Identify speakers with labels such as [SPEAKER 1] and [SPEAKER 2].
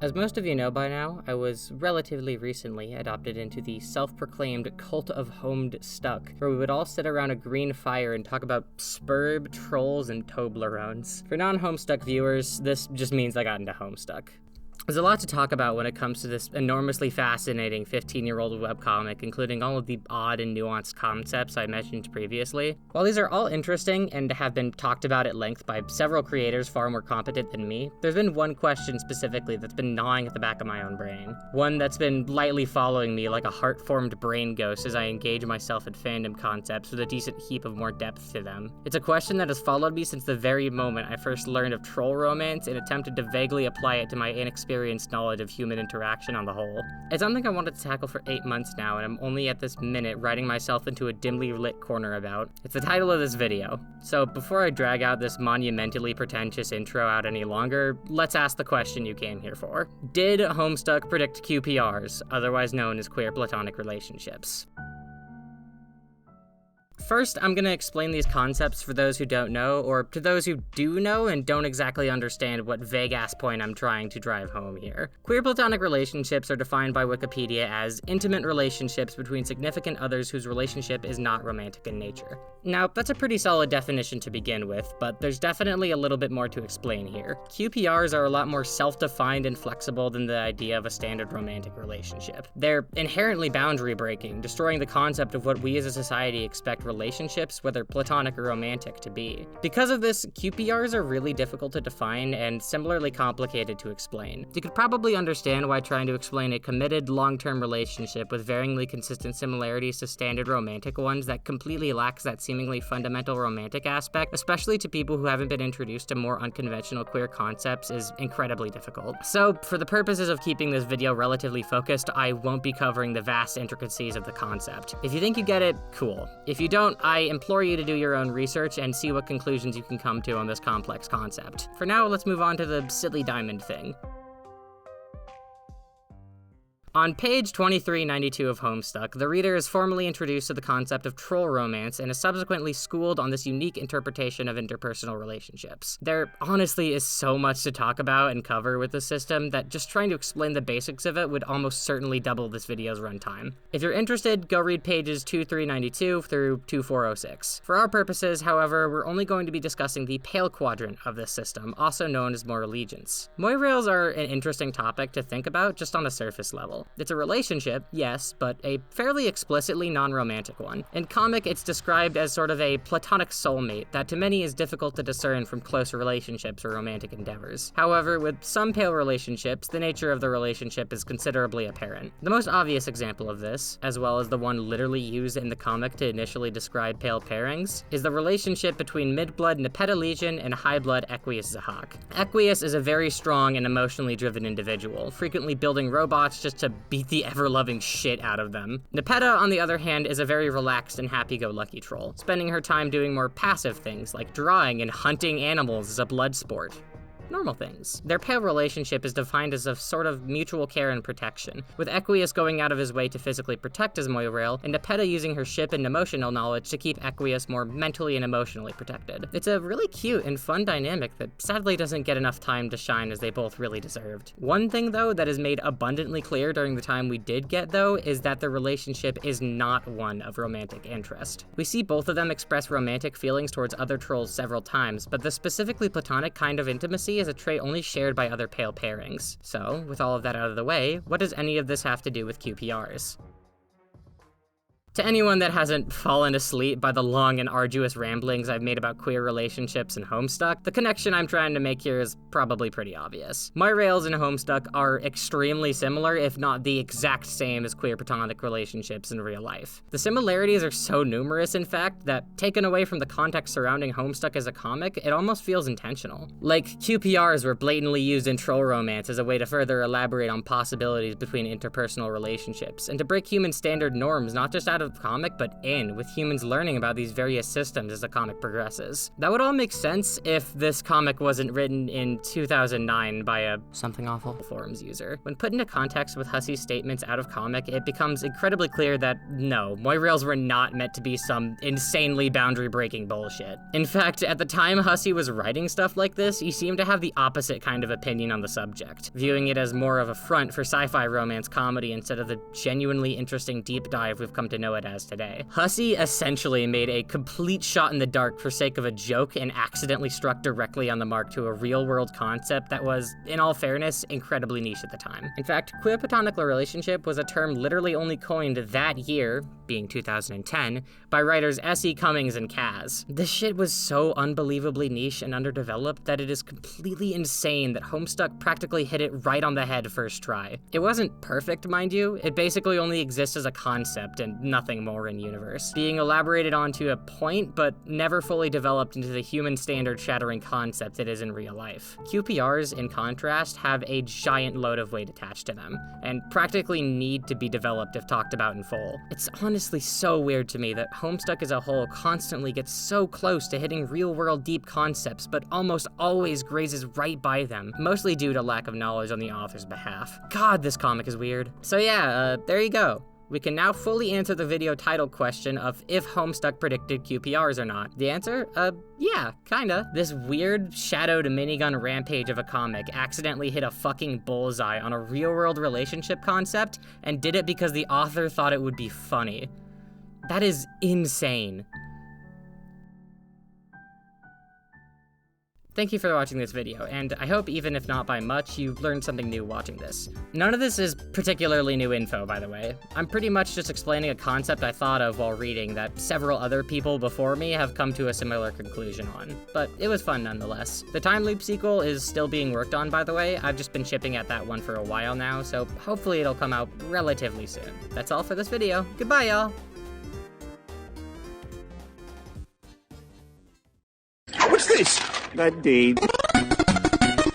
[SPEAKER 1] As most of you know by now, I was relatively recently adopted into the self-proclaimed cult of Homestuck, where we would all sit around a green fire and talk about spurb, trolls, and Toblerones. For non-Homestuck viewers, this just means I got into Homestuck. There's a lot to talk about when it comes to this enormously fascinating 15-year-old webcomic, including all of the odd and nuanced concepts I mentioned previously. While these are all interesting and have been talked about at length by several creators far more competent than me, there's been one question specifically that's been gnawing at the back of my own brain. One that's been lightly following me like a heart-formed brain ghost as I engage myself in fandom concepts with a decent heap of more depth to them. It's a question that has followed me since the very moment I first learned of troll romance and attempted to vaguely apply it to my inexperienced knowledge of human interaction on the whole. It's something I wanted to tackle for 8 months now, and I'm only at this minute writing myself into a dimly lit corner about. It's the title of this video. So before I drag out this monumentally pretentious intro out any longer, let's ask the question you came here for. Did Homestuck predict QPRs, otherwise known as queer platonic relationships? First, I'm going to explain these concepts for those who don't know, or to those who do know and don't exactly understand what vague-ass point I'm trying to drive home here. Queer platonic relationships are defined by Wikipedia as intimate relationships between significant others whose relationship is not romantic in nature. Now, that's a pretty solid definition to begin with, but there's definitely a little bit more to explain here. QPRs are a lot more self-defined and flexible than the idea of a standard romantic relationship. They're inherently boundary-breaking, destroying the concept of what we as a society expect relationships, whether platonic or romantic, to be. Because of this, QPRs are really difficult to define and similarly complicated to explain. You could probably understand why trying to explain a committed, long-term relationship with varyingly consistent similarities to standard romantic ones that completely lacks that seemingly fundamental romantic aspect, especially to people who haven't been introduced to more unconventional queer concepts, is incredibly difficult. So, for the purposes of keeping this video relatively focused, I won't be covering the vast intricacies of the concept. If you think you get it, cool. If you don't, I implore you to do your own research and see what conclusions you can come to on this complex concept. For now, let's move on to the silly diamond thing. On page 2392 of Homestuck, the reader is formally introduced to the concept of troll romance and is subsequently schooled on this unique interpretation of interpersonal relationships. There honestly is so much to talk about and cover with this system that just trying to explain the basics of it would almost certainly double this video's runtime. If you're interested, go read pages 2392 through 2406. For our purposes, however, we're only going to be discussing the pale quadrant of this system, also known as moral allegiance. Moirails are an interesting topic to think about just on a surface level. It's a relationship, yes, but a fairly explicitly non-romantic one. In comic, it's described as sort of a platonic soulmate that to many is difficult to discern from close relationships or romantic endeavors. However, with some pale relationships, the nature of the relationship is considerably apparent. The most obvious example of this, as well as the one literally used in the comic to initially describe pale pairings, is the relationship between mid-blood Nepeta Legion and high-blood Equius Zahak. Equius is a very strong and emotionally driven individual, frequently building robots just to beat the ever-loving shit out of them. Nepeta, on the other hand, is a very relaxed and happy-go-lucky troll, spending her time doing more passive things like drawing and hunting animals as a blood sport. Normal things. Their pale relationship is defined as a sort of mutual care and protection, with Equius going out of his way to physically protect his Moirail, and Nepeta using her ship and emotional knowledge to keep Equius more mentally and emotionally protected. It's a really cute and fun dynamic that sadly doesn't get enough time to shine as they both really deserved. One thing, though, that is made abundantly clear during the time we did get, though, is that the relationship is not one of romantic interest. We see both of them express romantic feelings towards other trolls several times, but the specifically platonic kind of intimacy is a trait only shared by other pale pairings. So, with all of that out of the way, what does any of this have to do with QPRs? To anyone that hasn't fallen asleep by the long and arduous ramblings I've made about queer relationships and Homestuck, the connection I'm trying to make here is probably pretty obvious. Moirails and Homestuck are extremely similar, if not the exact same as queer platonic relationships in real life. The similarities are so numerous, in fact, that taken away from the context surrounding Homestuck as a comic, it almost feels intentional. Like QPRs were blatantly used in troll romance as a way to further elaborate on possibilities between interpersonal relationships, and to break human standard norms not just out of of the comic, but in, with humans learning about these various systems as the comic progresses. That would all make sense if this comic wasn't written in 2009 by a something awful forums user. When put into context with Hussie's statements out of comic, it becomes incredibly clear that no, moirails were not meant to be some insanely boundary-breaking bullshit. In fact, at the time Hussie was writing stuff like this, he seemed to have the opposite kind of opinion on the subject, viewing it as more of a front for sci-fi romance comedy instead of the genuinely interesting deep dive we've come to know it as today. Hussie essentially made a complete shot in the dark for sake of a joke and accidentally struck directly on the mark to a real-world concept that was, in all fairness, incredibly niche at the time. In fact, queer platonic relationship was a term literally only coined that year, being 2010, by writers S.E. Cummings and Kaz. This shit was so unbelievably niche and underdeveloped that it is completely insane that Homestuck practically hit it right on the head first try. It wasn't perfect, mind you, it basically only exists as a concept and nothing more in universe, being elaborated on to a point but never fully developed into the human standard shattering concept it is in real life. QPRs, in contrast, have a giant load of weight attached to them, and practically need to be developed if talked about in full. It's honestly so weird to me that Homestuck as a whole constantly gets so close to hitting real-world deep concepts, but almost always grazes right by them, mostly due to lack of knowledge on the author's behalf. God, this comic is weird. So yeah, there you go. We can now fully answer the video title question of if Homestuck predicted QPRs or not. The answer? Yeah, kinda. This weird, shadowed minigun rampage of a comic accidentally hit a fucking bullseye on a real-world relationship concept and did it because the author thought it would be funny. That is insane. Thank you for watching this video, and I hope even if not by much, you learned something new watching this. None of this is particularly new info, by the way. I'm pretty much just explaining a concept I thought of while reading that several other people before me have come to a similar conclusion on, but it was fun nonetheless. The Time Loop sequel is still being worked on, by the way. I've just been chipping at that one for a while now, so hopefully it'll come out relatively soon. That's all for this video. Goodbye, y'all!
[SPEAKER 2] What's this? That deed.